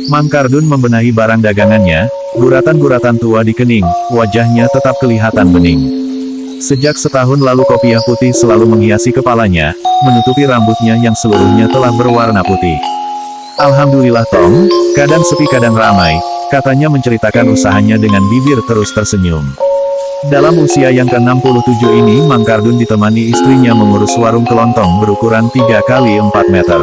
Mang Kardun membenahi barang dagangannya, guratan-guratan tua di kening, wajahnya tetap kelihatan bening. Sejak setahun lalu kopiah putih selalu menghiasi kepalanya, menutupi rambutnya yang seluruhnya telah berwarna putih. Alhamdulillah Tong, kadang sepi kadang ramai, katanya menceritakan usahanya dengan bibir terus tersenyum. Dalam usia yang ke-67 ini Mang Kardun ditemani istrinya mengurus warung kelontong berukuran 3 kali 4 meter.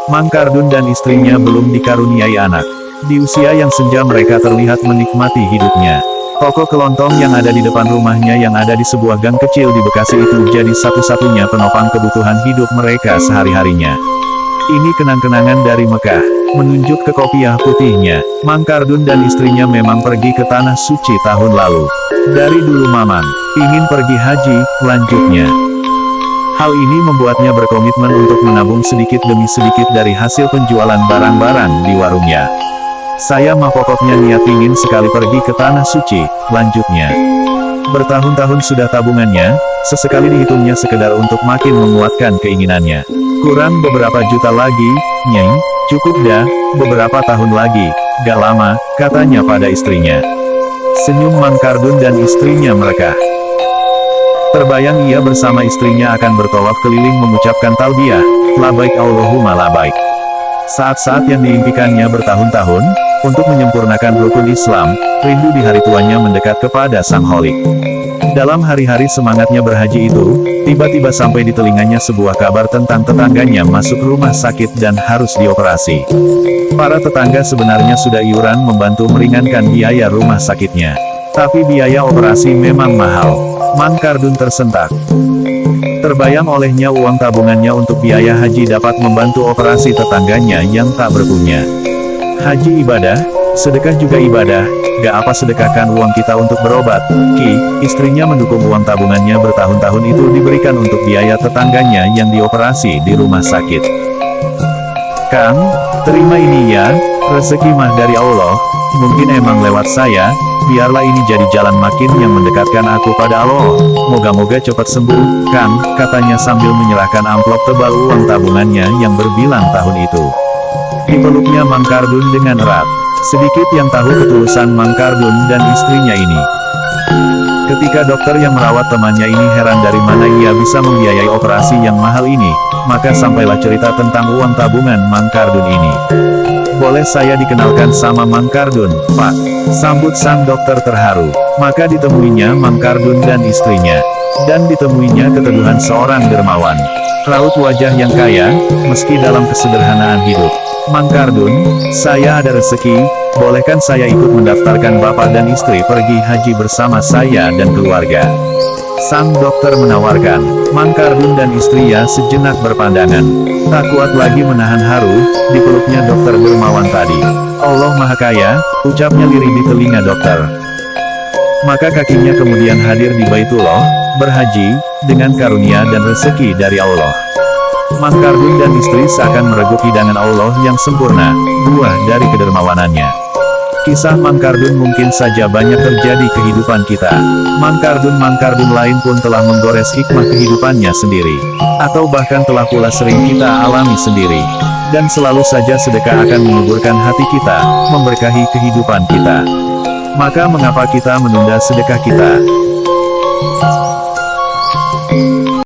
Mang Kardun dan istrinya belum dikaruniai anak. Di usia yang senja mereka terlihat menikmati hidupnya. Toko kelontong yang ada di depan rumahnya yang ada di sebuah gang kecil di Bekasi itu jadi satu-satunya penopang kebutuhan hidup mereka sehari-harinya. Ini kenang-kenangan dari Mekah, menunjuk ke kopiah putihnya. Mang Kardun dan istrinya memang pergi ke Tanah Suci tahun lalu. Dari dulu Mamang ingin pergi haji, lanjutnya. Hal ini membuatnya berkomitmen untuk menabung sedikit demi sedikit dari hasil penjualan barang-barang di warungnya. Saya mah pokoknya niat ingin sekali pergi ke Tanah Suci, lanjutnya. Bertahun-tahun sudah tabungannya, sesekali dihitungnya sekedar untuk makin menguatkan keinginannya. Kurang beberapa juta lagi, Nyai, cukup dah, beberapa tahun lagi, gak lama, katanya pada istrinya. Senyum Mang Kardun dan istrinya mereka. Terbayang ia bersama istrinya akan bertawaf keliling mengucapkan talbiyah, labaik Allahumma labaik. Saat-saat yang diimpikannya bertahun-tahun, untuk menyempurnakan rukun Islam, rindu di hari tuanya mendekat kepada Sang Holik. Dalam hari-hari semangatnya berhaji itu, tiba-tiba sampai di telinganya sebuah kabar tentang tetangganya masuk rumah sakit dan harus dioperasi. Para tetangga sebenarnya sudah iuran membantu meringankan biaya rumah sakitnya. Tapi biaya operasi memang mahal. Mang Kardun tersentak. Terbayang olehnya uang tabungannya untuk biaya haji dapat membantu operasi tetangganya yang tak berpunya. Haji ibadah, sedekah juga ibadah, gak apa sedekahkan uang kita untuk berobat. Ki, istrinya mendukung uang tabungannya bertahun-tahun itu diberikan untuk biaya tetangganya yang dioperasi di rumah sakit. Kang, terima ini ya, rezeki mah dari Allah, mungkin emang lewat saya, biarlah ini jadi jalan makin yang mendekatkan aku pada Allah. Moga-moga cepat sembuh, Kang, katanya sambil menyerahkan amplop tebal uang tabungannya yang berbilang tahun itu. Dipeluknya Mang Kardun dengan erat. Sedikit yang tahu ketulusan Mang Kardun dan istrinya ini. Ketika dokter yang merawat temannya ini heran dari mana ia bisa membiayai operasi yang mahal ini, maka sampailah cerita tentang uang tabungan Mang Kardun ini. Boleh saya dikenalkan sama Mang Kardun, Pak? Sambut sang dokter terharu. Maka ditemuinya Mang Kardun dan istrinya. Dan ditemuinya keteduhan seorang dermawan. Raut wajah yang kaya, meski dalam kesederhanaan hidup. Mang Kardun, saya ada rezeki, bolehkan saya ikut mendaftarkan bapak dan istri pergi haji bersama saya dan keluarga? Sang dokter menawarkan. Mang Kardun dan istrinya sejenak berpandangan. Tak kuat lagi menahan haru, dipeluknya dokter dermawan tadi. Allah Maha Kaya, ucapnya lirih di telinga dokter. Maka kakinya kemudian hadir di Baitullah, berhaji, dengan karunia dan rezeki dari Allah. Mang Kardun dan istri seakan mereguk hidangan Allah yang sempurna, buah dari kedermawanannya. Kisah Mang Kardun mungkin saja banyak terjadi kehidupan kita. Mang Kardun lain pun telah menggores hikmah kehidupannya sendiri. Atau bahkan telah pula sering kita alami sendiri. Dan selalu saja sedekah akan menyuburkan hati kita, memberkahi kehidupan kita. Maka mengapa kita menunda sedekah kita?